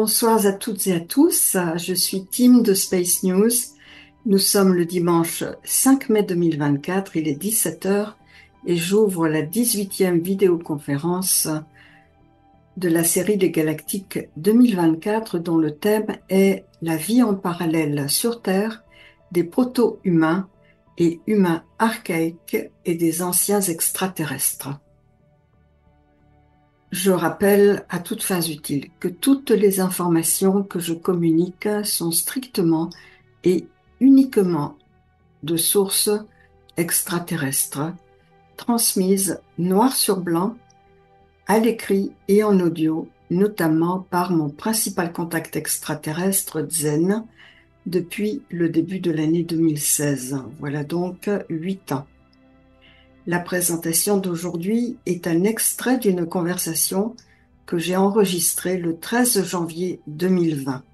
Bonsoir à toutes et à tous, je suis Tim de Space News. Nous sommes le dimanche 5 mai 2024, il est 17 heures et j'ouvre la 18e vidéoconférence de la série des Galactiques 2024 dont le thème est la vie en parallèle sur Terre des proto-humains et humains archaïques et des anciens extraterrestres. Je rappelle à toutes fins utiles que toutes les informations que je communique sont strictement et uniquement de sources extraterrestres, transmises noir sur blanc, à l'écrit et en audio, notamment par mon principal contact extraterrestre, Zen, depuis le début de l'année 2016. Voilà donc 8 ans. La présentation d'aujourd'hui est un extrait d'une conversation que j'ai enregistrée le 13 janvier 2020.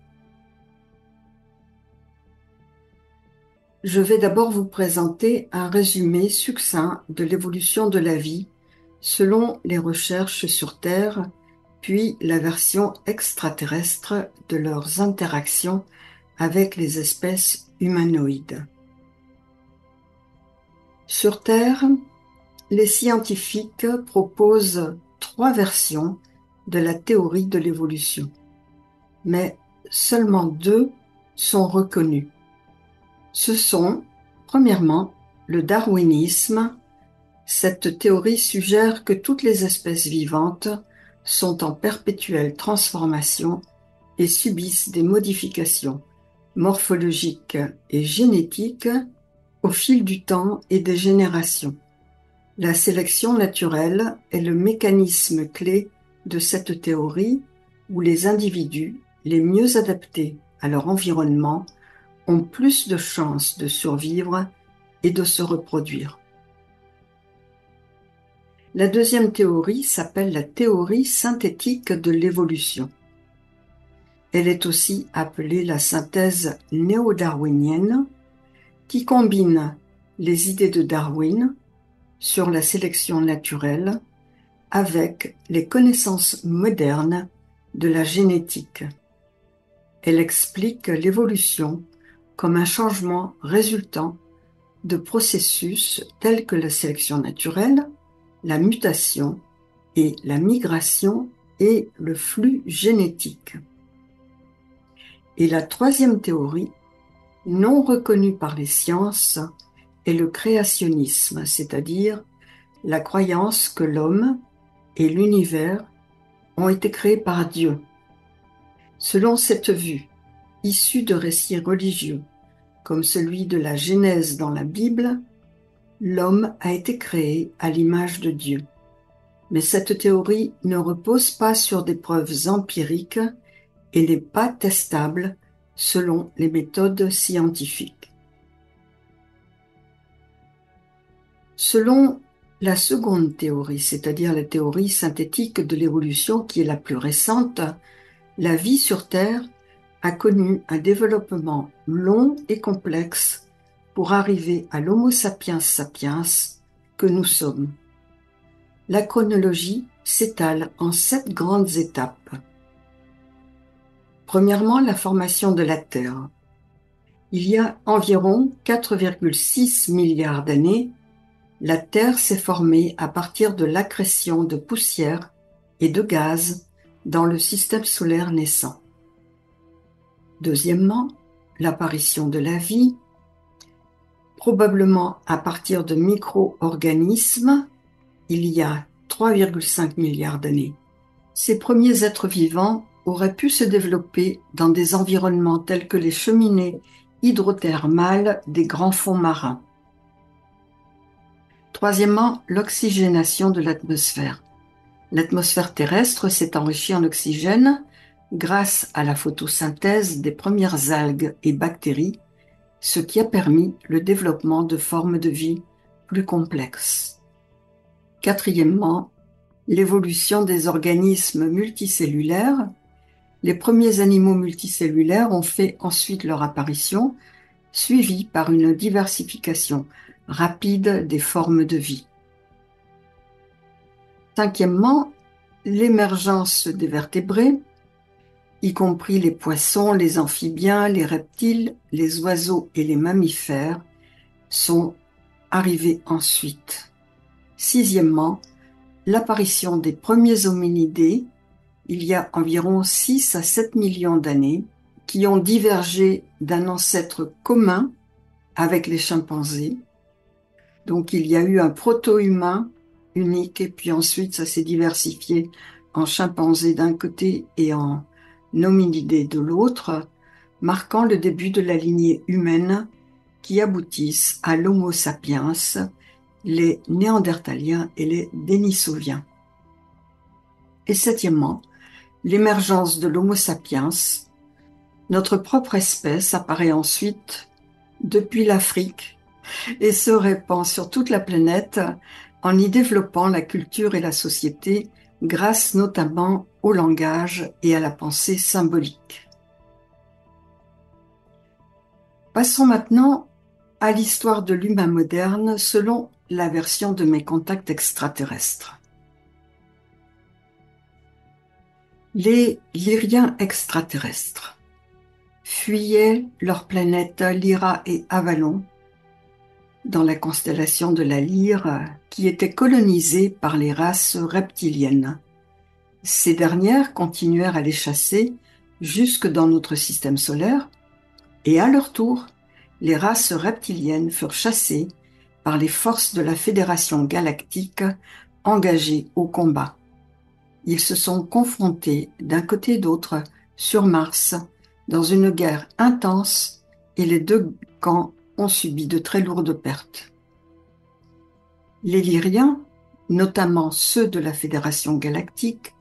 Je vais d'abord vous présenter un résumé succinct de l'évolution de la vie selon les recherches sur Terre, puis la version extraterrestre de leurs interactions avec les espèces humanoïdes. Sur Terre, les scientifiques proposent 3 versions de la théorie de l'évolution, mais seulement 2 sont reconnues. Ce sont, premièrement, le darwinisme. Cette théorie suggère que toutes les espèces vivantes sont en perpétuelle transformation et subissent des modifications morphologiques et génétiques au fil du temps et des générations. La sélection naturelle est le mécanisme clé de cette théorie où les individus les mieux adaptés à leur environnement ont plus de chances de survivre et de se reproduire. La deuxième théorie s'appelle la théorie synthétique de l'évolution. Elle est aussi appelée la synthèse néo-darwinienne, qui combine les idées de Darwin sur la sélection naturelle avec les connaissances modernes de la génétique. Elle explique l'évolution comme un changement résultant de processus tels que la sélection naturelle, la mutation et la migration et le flux génétique. Et la troisième théorie, non reconnue par les sciences, est le créationnisme, c'est-à-dire la croyance que l'homme et l'univers ont été créés par Dieu. Selon cette vue, issue de récits religieux, comme celui de la Genèse dans la Bible, l'homme a été créé à l'image de Dieu. Mais cette théorie ne repose pas sur des preuves empiriques et n'est pas testable selon les méthodes scientifiques. Selon la seconde théorie, c'est-à-dire la théorie synthétique de l'évolution qui est la plus récente, la vie sur Terre a connu un développement long et complexe pour arriver à l'Homo sapiens sapiens que nous sommes. La chronologie s'étale en 7 grandes étapes. Premièrement, la formation de la Terre. Il y a environ 4,6 milliards d'années, la Terre s'est formée à partir de l'accrétion de poussière et de gaz dans le système solaire naissant. Deuxièmement, l'apparition de la vie, probablement à partir de micro-organismes, il y a 3,5 milliards d'années. Ces premiers êtres vivants auraient pu se développer dans des environnements tels que les cheminées hydrothermales des grands fonds marins. Troisièmement, l'oxygénation de l'atmosphère. L'atmosphère terrestre s'est enrichie en oxygène grâce à la photosynthèse des premières algues et bactéries, ce qui a permis le développement de formes de vie plus complexes. Quatrièmement, l'évolution des organismes multicellulaires. Les premiers animaux multicellulaires ont fait ensuite leur apparition, suivie par une diversification rapide des formes de vie. Cinquièmement, l'émergence des vertébrés. y compris les poissons, les amphibiens, les reptiles, les oiseaux et les mammifères, sont arrivés ensuite. Sixièmement, l'apparition des premiers hominidés, il y a environ 6 à 7 millions d'années, qui ont divergé d'un ancêtre commun avec les chimpanzés. Donc il y a eu un proto-humain unique et puis ensuite ça s'est diversifié en chimpanzés d'un côté et en hominidés de l'autre, marquant le début de la lignée humaine qui aboutissent à l'Homo sapiens, les Néandertaliens et les Dénisoviens. Et septièmement, l'émergence de l'Homo sapiens. Notre propre espèce apparaît ensuite depuis l'Afrique et se répand sur toute la planète en y développant la culture et la société grâce notamment au langage et à la pensée symbolique. Passons maintenant à l'histoire de l'humain moderne selon la version de mes contacts extraterrestres. Les Lyriens extraterrestres fuyaient leur planète Lyra et Avalon dans la constellation de la Lyre qui était colonisée par les races reptiliennes. Ces dernières continuèrent à les chasser jusque dans notre système solaire et à leur tour, les races reptiliennes furent chassées par les forces de la Fédération galactique engagées au combat. Ils se sont confrontés d'un côté et d'autre sur Mars dans une guerre intense et les deux camps ont subi de très lourdes pertes. Les Lyriens, notamment ceux de la Fédération galactique,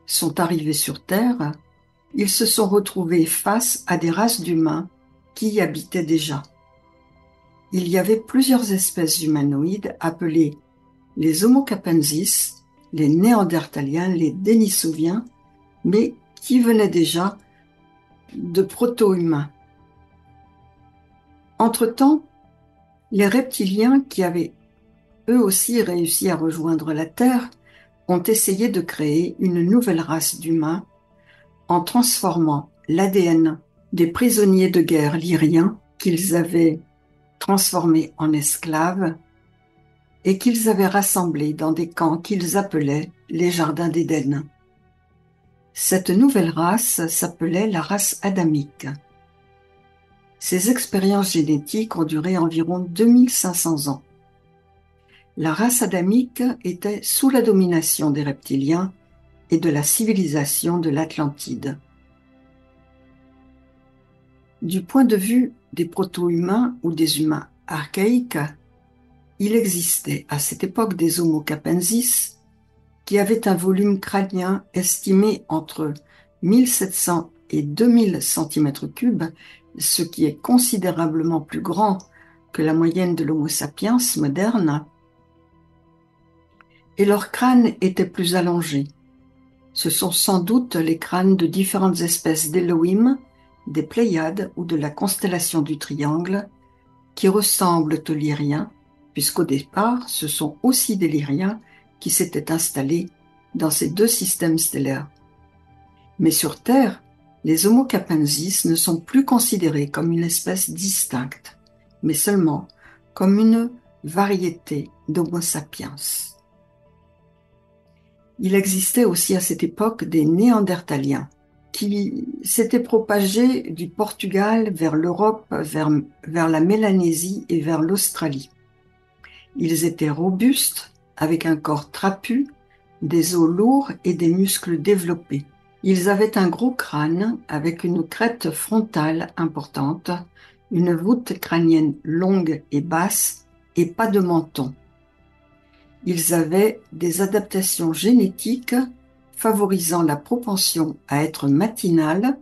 sont arrivés sur Terre. Ils se sont retrouvés face à des races d'humains qui y habitaient déjà. Il y avait plusieurs espèces humanoïdes appelées les Homo capensis, les Néandertaliens, les Dénisoviens, mais qui venaient déjà de proto-humains. Entre-temps, les reptiliens qui avaient eux aussi réussi à rejoindre la Terre ont essayé de créer une nouvelle race d'humains en transformant l'ADN des prisonniers de guerre lyriens qu'ils avaient transformés en esclaves et qu'ils avaient rassemblés dans des camps qu'ils appelaient les jardins d'Éden. Cette nouvelle race s'appelait la race adamique. Ces expériences génétiques ont duré environ 2500 ans. La race adamique était sous la domination des reptiliens et de la civilisation de l'Atlantide. Du point de vue des proto-humains ou des humains archaïques, il existait à cette époque des Homo capensis qui avaient un volume crânien estimé entre 1700 et 2000 cm3, ce qui est considérablement plus grand que la moyenne de l'Homo sapiens moderne, et leurs crânes étaient plus allongés. Ce sont sans doute les crânes de différentes espèces d'Elohim, des Pléiades ou de la constellation du Triangle, qui ressemblent aux Lyriens, puisqu'au départ, ce sont aussi des Lyriens qui s'étaient installés dans ces deux systèmes stellaires. Mais sur Terre, les Homo capensis ne sont plus considérés comme une espèce distincte, mais seulement comme une variété d'Homo sapiens. Il existait aussi à cette époque des Néandertaliens qui s'étaient propagés du Portugal vers l'Europe, vers la Mélanésie et vers l'Australie. Ils étaient robustes, avec un corps trapu, des os lourds et des muscles développés. Ils avaient un gros crâne avec une crête frontale importante, une voûte crânienne longue et basse et pas de menton. Ils avaient des adaptations génétiques favorisant la propension à être matinales,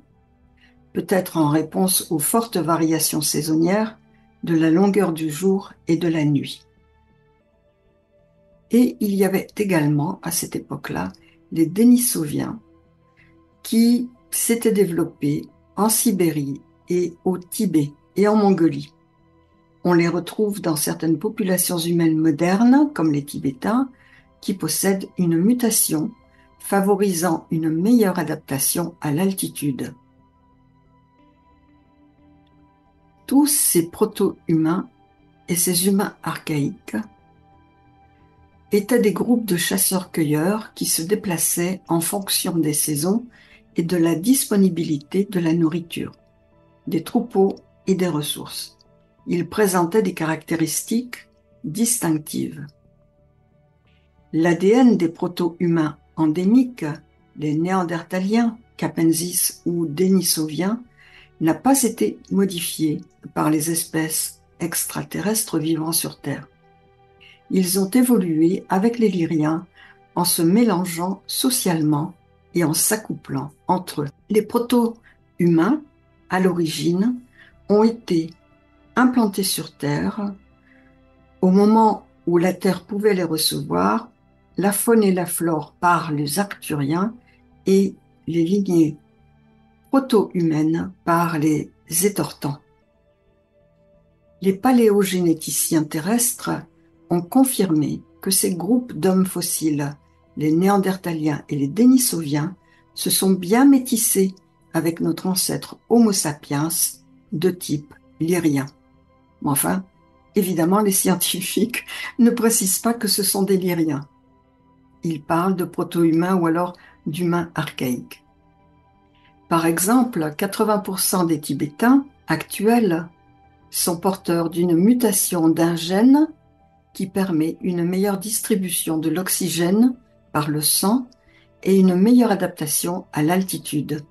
peut-être en réponse aux fortes variations saisonnières de la longueur du jour et de la nuit. Et il y avait également, à cette époque-là, les Dénisoviens qui s'étaient développés en Sibérie et au Tibet et en Mongolie. On les retrouve dans certaines populations humaines modernes, comme les Tibétains, qui possèdent une mutation favorisant une meilleure adaptation à l'altitude. Tous ces proto-humains et ces humains archaïques étaient des groupes de chasseurs-cueilleurs qui se déplaçaient en fonction des saisons et de la disponibilité de la nourriture, des troupeaux et des ressources. Ils présentaient des caractéristiques distinctives. L'ADN des proto-humains endémiques, les Néandertaliens, Capensis ou Denisoviens, n'a pas été modifié par les espèces extraterrestres vivant sur Terre. Ils ont évolué avec les Lyriens en se mélangeant socialement et en s'accouplant entre eux. Les proto-humains, à l'origine, ont été implantés sur Terre. Au moment où la Terre pouvait les recevoir, la faune et la flore par les Arcturiens et les lignées proto-humaines par les Étortans. Les paléogénéticiens terrestres ont confirmé que ces groupes d'hommes fossiles, les Néandertaliens et les Denisoviens, se sont bien métissés avec notre ancêtre Homo sapiens de type lyrien. Mais enfin, évidemment, les scientifiques ne précisent pas que ce sont des lyriens. Ils parlent de proto-humains ou alors d'humains archaïques. Par exemple, 80% des Tibétains actuels sont porteurs d'une mutation d'un gène qui permet une meilleure distribution de l'oxygène par le sang et une meilleure adaptation à l'altitude.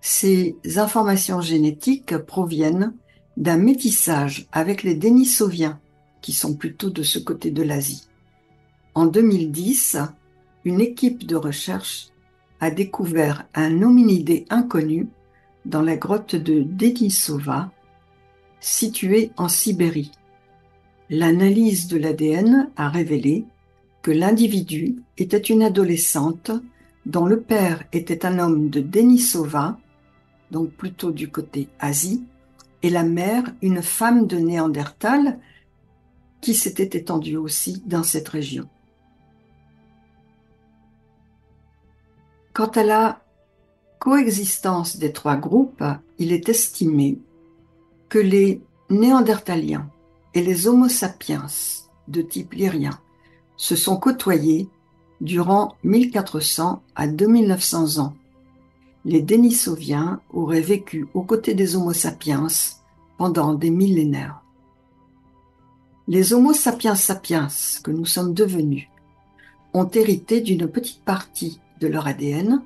Ces informations génétiques proviennent d'un métissage avec les Denisoviens, qui sont plutôt de ce côté de l'Asie. En 2010, une équipe de recherche a découvert un hominidé inconnu dans la grotte de Denisova, située en Sibérie. L'analyse de l'ADN a révélé que l'individu était une adolescente dont le père était un homme de Denisova, donc plutôt du côté Asie, et la mère une femme de Néandertal qui s'était étendue aussi dans cette région. Quant à la coexistence des trois groupes, il est estimé que les Néandertaliens et les Homo sapiens de type lyrien se sont côtoyés durant 1400 à 2900 ans. Les Denisoviens auraient vécu aux côtés des Homo sapiens pendant des millénaires. Les Homo sapiens sapiens que nous sommes devenus ont hérité d'une petite partie de leur ADN,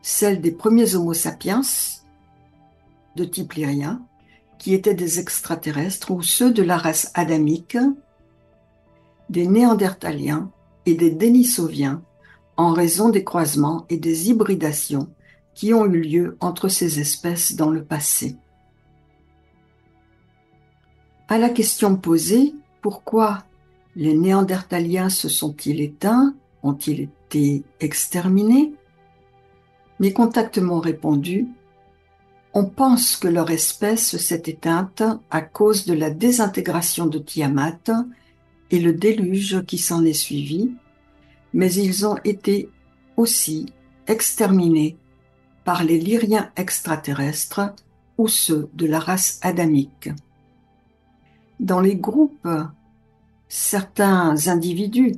celle des premiers Homo sapiens de type lyrien, qui étaient des extraterrestres, ou ceux de la race adamique, des Néandertaliens et des Denisoviens, en raison des croisements et des hybridations qui ont eu lieu entre ces espèces dans le passé. À la question posée, pourquoi les Néandertaliens se sont-ils éteints, ont-ils été exterminés? Mes contacts m'ont répondu: on pense que leur espèce s'est éteinte à cause de la désintégration de Tiamat et le déluge qui s'en est suivi, mais ils ont été aussi exterminés par les Lyriens extraterrestres ou ceux de la race adamique. Dans les groupes, certains individus,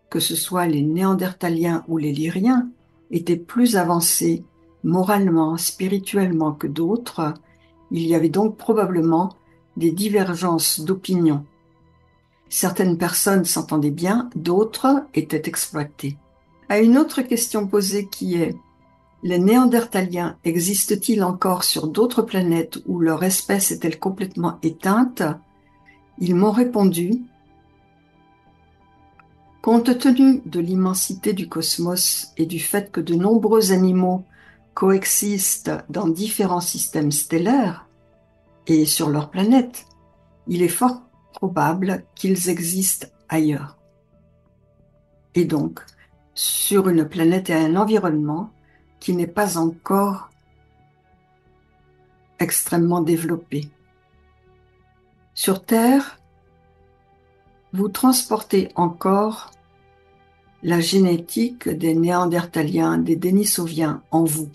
que ce soit les Néandertaliens ou les Lyriens, étaient plus avancés moralement, spirituellement que d'autres. Il y avait donc probablement des divergences d'opinion. Certaines personnes s'entendaient bien, d'autres étaient exploitées. À une autre question posée qui est: les Néandertaliens existent-ils encore sur d'autres planètes où leur espèce est-elle complètement éteinte? Ils m'ont répondu: compte tenu de l'immensité du cosmos et du fait que de nombreux animaux coexistent dans différents systèmes stellaires et sur leur planète, il est fort probable qu'ils existent ailleurs. Et donc, sur une planète et un environnement qui n'est pas encore extrêmement développé. Sur Terre, vous transportez encore la génétique des Néandertaliens, des Denisoviens en vous,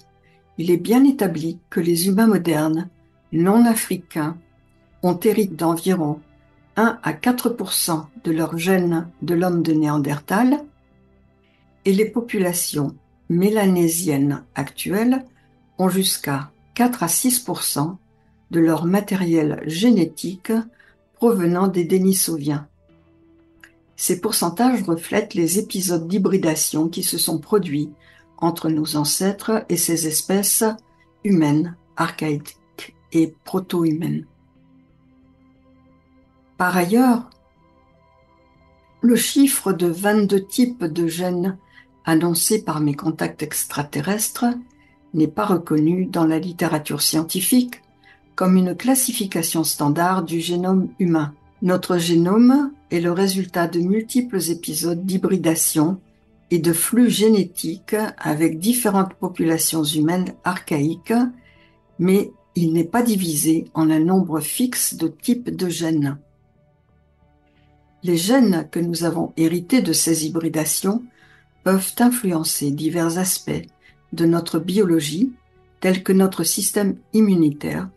il est bien établi que les humains modernes, non africains, ont hérité d'environ 1 à 4% de leurs gènes de l'homme de Néandertal, et les populations mélanésiennes actuelles ont jusqu'à 4 à 6% de leur matériel génétique provenant des Denisoviens. Ces pourcentages reflètent les épisodes d'hybridation qui se sont produits entre nos ancêtres et ces espèces humaines, archaïques et proto-humaines. Par ailleurs, le chiffre de 22 types de gènes annoncé par mes contacts extraterrestres n'est pas reconnu dans la littérature scientifique comme une classification standard du génome humain. Notre génome est le résultat de multiples épisodes d'hybridation et de flux génétiques avec différentes populations humaines archaïques, mais il n'est pas divisé en un nombre fixe de types de gènes. Les gènes que nous avons hérités de ces hybridations peuvent influencer divers aspects de notre biologie, tels que notre système immunitaire,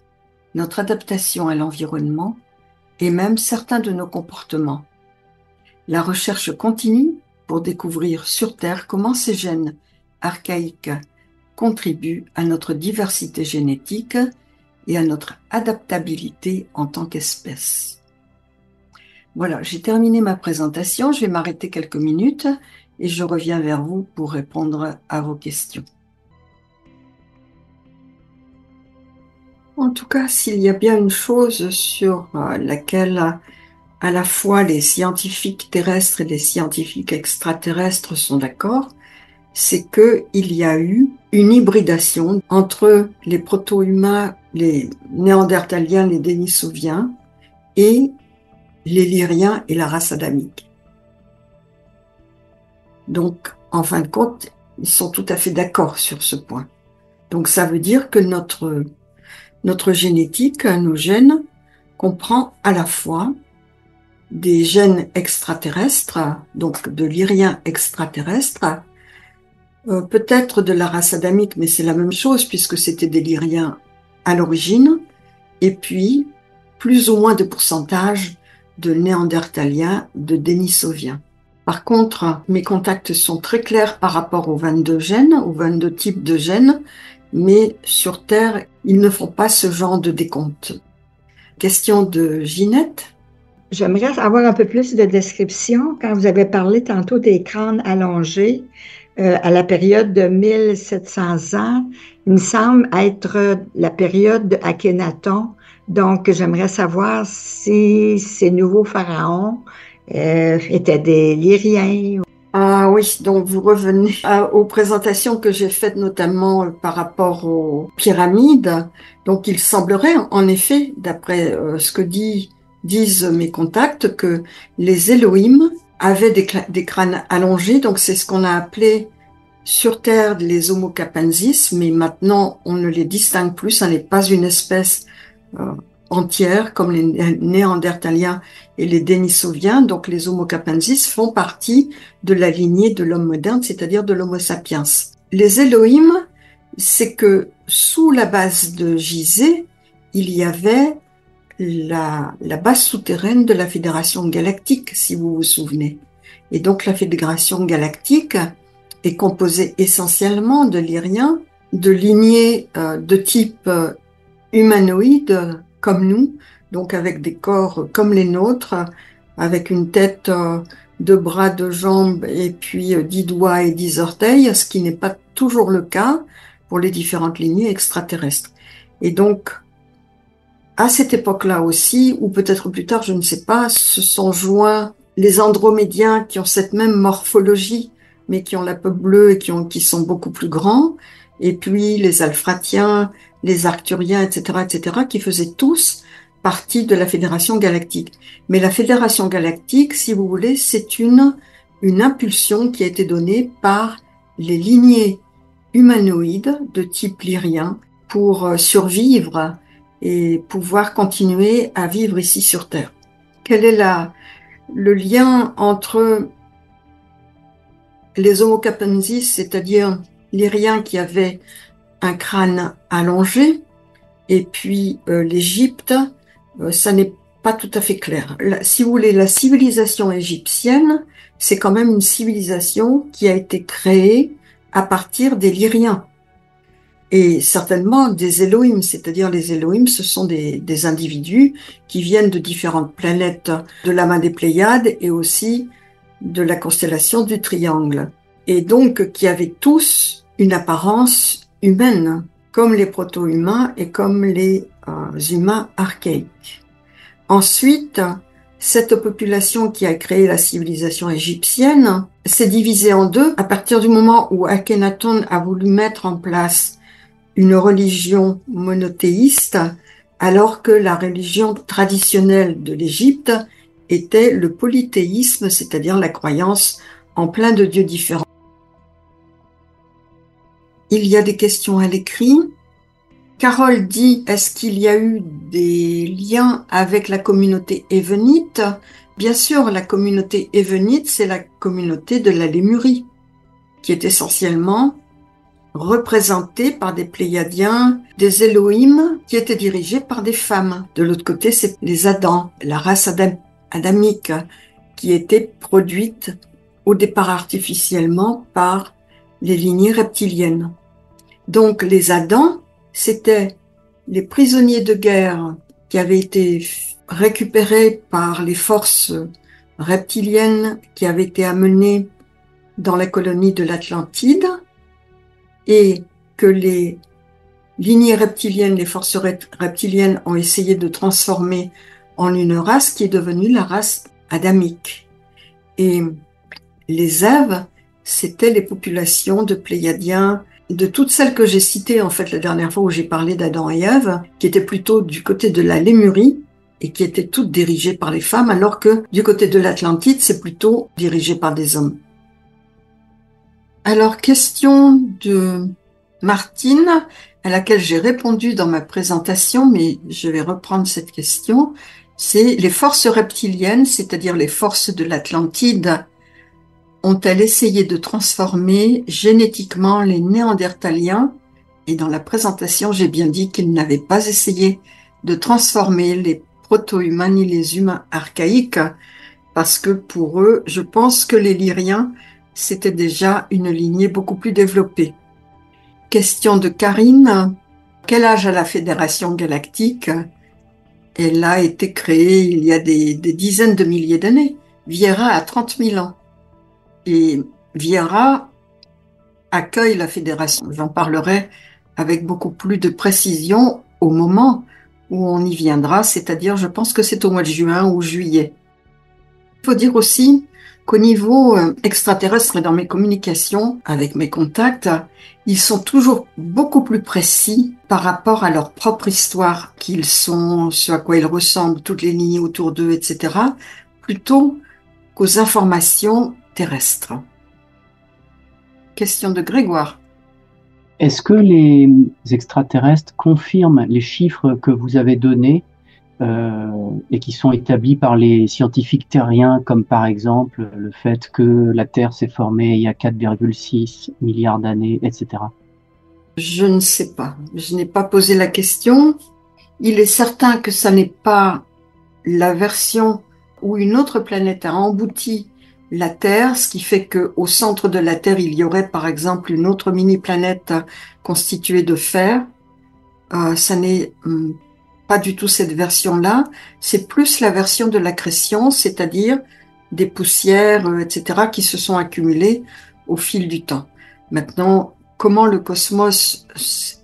notre adaptation à l'environnement et même certains de nos comportements. La recherche continue pour découvrir sur Terre comment ces gènes archaïques contribuent à notre diversité génétique et à notre adaptabilité en tant qu'espèce. Voilà, j'ai terminé ma présentation, je vais m'arrêter quelques minutes et je reviens vers vous pour répondre à vos questions. En tout cas, s'il y a bien une chose sur laquelle à la fois les scientifiques terrestres et les scientifiques extraterrestres sont d'accord, c'est qu'il y a eu une hybridation entre les proto-humains, les néandertaliens, les dénisoviens et les lyriens et la race adamique. Donc, en fin de compte, ils sont tout à fait d'accord sur ce point. Donc, ça veut dire que notre génétique, nos gènes, comprend à la fois des gènes extraterrestres, donc de lyriens extraterrestres, peut-être de la race adamique, mais c'est la même chose puisque c'était des lyriens à l'origine, et puis plus ou moins de pourcentage de néandertaliens, de dénisoviens. Par contre, mes contacts sont très clairs par rapport aux 22 gènes, aux 22 types de gènes, mais sur Terre, ils ne font pas ce genre de décompte. Question de Ginette. J'aimerais avoir un peu plus de description quand vous avez parlé tantôt des crânes allongés à la période de 1700 ans. Il me semble être la période de Akhenaton. Donc, j'aimerais savoir si ces nouveaux pharaons étaient des Lyriens. Ah oui, donc vous revenez aux présentations que j'ai faites notamment par rapport aux pyramides. Donc il semblerait en effet, d'après ce que disent mes contacts, que les Elohim avaient des crânes allongés. Donc c'est ce qu'on a appelé sur Terre les Homo capensis, mais maintenant on ne les distingue plus. Ça n'est pas une espèce entière comme les Néandertaliens et les Denisoviens. Donc les Homo capensis font partie de la lignée de l'homme moderne, c'est-à-dire de l'Homo sapiens. Les Elohim, c'est que sous la base de Gizeh, il y avait la base souterraine de la Fédération galactique, si vous vous souvenez. Et donc la Fédération galactique est composée essentiellement de lyriens, de lignées de type humanoïde comme nous, donc avec des corps comme les nôtres, avec une tête, deux bras, deux jambes et puis 10 doigts et 10 orteils, ce qui n'est pas toujours le cas pour les différentes lignées extraterrestres. Et donc, à cette époque-là aussi, ou peut-être plus tard, je ne sais pas, se sont joints les Andromédiens qui ont cette même morphologie, mais qui ont la peau bleue et qui sont beaucoup plus grands, et puis les Alphratiens, les Arcturiens, etc., qui faisaient tous partie de la Fédération galactique. Mais la Fédération galactique, si vous voulez, c'est une impulsion qui a été donnée par les lignées humanoïdes de type lyrien pour survivre et pouvoir continuer à vivre ici sur Terre. Quel est le lien entre les Homo capensis, c'est-à-dire l'Irien qui avait un crâne allongé, et puis l'Égypte, ça n'est pas tout à fait clair. Si vous voulez, la civilisation égyptienne, c'est quand même une civilisation qui a été créée à partir des Lyriens. Et certainement des Elohim, c'est-à-dire les Elohim, ce sont des individus qui viennent de différentes planètes de la main des Pléiades et aussi de la constellation du Triangle. Et donc qui avaient tous une apparence humaine, comme les proto-humains et comme les humains archaïques. Ensuite, cette population qui a créé la civilisation égyptienne s'est divisée en deux à partir du moment où Akhenaton a voulu mettre en place une religion monothéiste, alors que la religion traditionnelle de l'Égypte était le polythéisme, c'est-à-dire la croyance en plein de dieux différents. Il y a des questions à l'écrit. Carole dit, est-ce qu'il y a eu des liens avec la communauté évenite? Bien sûr, la communauté évenite, c'est la communauté de la Lémurie, qui est essentiellement représentée par des Pléiadiens, des Elohim, qui étaient dirigés par des femmes. De l'autre côté, c'est les Adams, la race adamique, qui était produite au départ artificiellement par les lignées reptiliennes. Donc les Adams, c'était les prisonniers de guerre qui avaient été récupérés par les forces reptiliennes qui avaient été amenées dans la colonie de l'Atlantide et que les lignées reptiliennes, les forces reptiliennes ont essayé de transformer en une race qui est devenue la race adamique. Et les Èves, c'était les populations de Pléiadiens, de toutes celles que j'ai citées en fait la dernière fois où j'ai parlé d'Adam et Ève, qui étaient plutôt du côté de la Lémurie et qui étaient toutes dirigées par les femmes, alors que du côté de l'Atlantide, c'est plutôt dirigé par des hommes. Alors, question de Martine, à laquelle j'ai répondu dans ma présentation, mais je vais reprendre cette question. C'est les forces reptiliennes, c'est-à-dire les forces de l'Atlantide, ont-elles essayé de transformer génétiquement les Néandertaliens? Et dans la présentation, j'ai bien dit qu'ils n'avaient pas essayé de transformer les proto-humains ni les humains archaïques, parce que pour eux, je pense que les Lyriens, c'était déjà une lignée beaucoup plus développée. Question de Karine. Quel âge a la Fédération galactique? Elle a été créée il y a des dizaines de milliers d'années. Viera a 30 000 ans. Et Viera accueille la Fédération. J'en parlerai avec beaucoup plus de précision au moment où on y viendra, c'est-à-dire je pense que c'est au mois de juin ou juillet. Il faut dire aussi qu'au niveau extraterrestre et dans mes communications avec mes contacts, ils sont toujours beaucoup plus précis par rapport à leur propre histoire, qui ils sont, ce à quoi ils ressemblent, toutes les lignées autour d'eux, etc., plutôt qu'aux informations terrestres. Question de Grégoire. Est-ce que les extraterrestres confirment les chiffres que vous avez donnés et qui sont établis par les scientifiques terriens, comme par exemple le fait que la Terre s'est formée il y a 4,6 milliards d'années, etc. Je ne sais pas. Je n'ai pas posé la question. Il est certain que ça n'est pas la version où une autre planète a embouti la Terre, ce qui fait qu'au centre de la Terre, il y aurait par exemple une autre mini-planète constituée de fer. Ça n'est pas du tout cette version-là. C'est plus la version de l'accrétion, c'est-à-dire des poussières, etc., qui se sont accumulées au fil du temps. Maintenant, comment le cosmos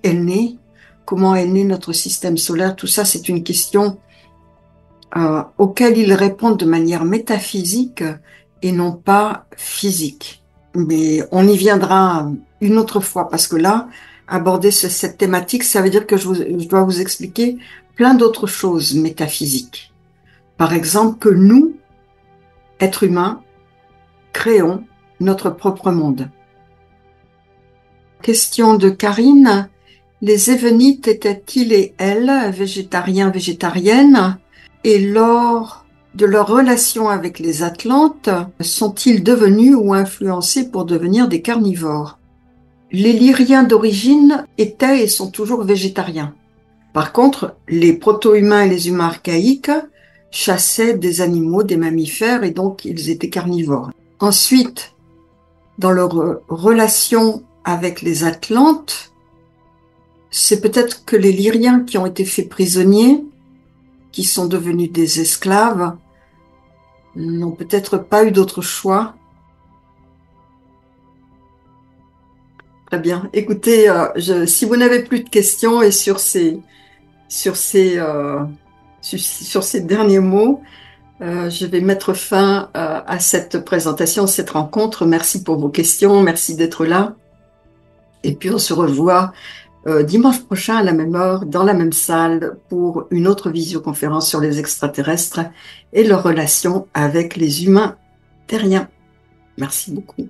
est né, comment est né notre système solaire, tout ça, c'est une question auquel ils répondent de manière métaphysique et non pas physique. Mais on y viendra une autre fois, parce que là, aborder cette thématique, ça veut dire que je dois vous expliquer plein d'autres choses métaphysiques. Par exemple, que nous, êtres humains, créons notre propre monde. Question de Karine. Les événites étaient-ils et elles végétariens, végétariennes? Et lors de leur relation avec les Atlantes sont-ils devenus ou influencés pour devenir des carnivores? Les Lyriens d'origine étaient et sont toujours végétariens. Par contre, les proto-humains et les humains archaïques chassaient des animaux, des mammifères, et donc ils étaient carnivores. Ensuite, dans leur relation avec les Atlantes, c'est peut-être que les Lyriens qui ont été faits prisonniers, qui sont devenus des esclaves, n'ont peut-être pas eu d'autre choix. Très bien. Écoutez, si vous n'avez plus de questions et sur ces derniers mots, je vais mettre fin à cette présentation, cette rencontre. Merci pour vos questions, merci d'être là. Et puis on se revoit dimanche prochain à la même heure, dans la même salle, pour une autre visioconférence sur les extraterrestres et leurs relations avec les humains terriens. Merci beaucoup.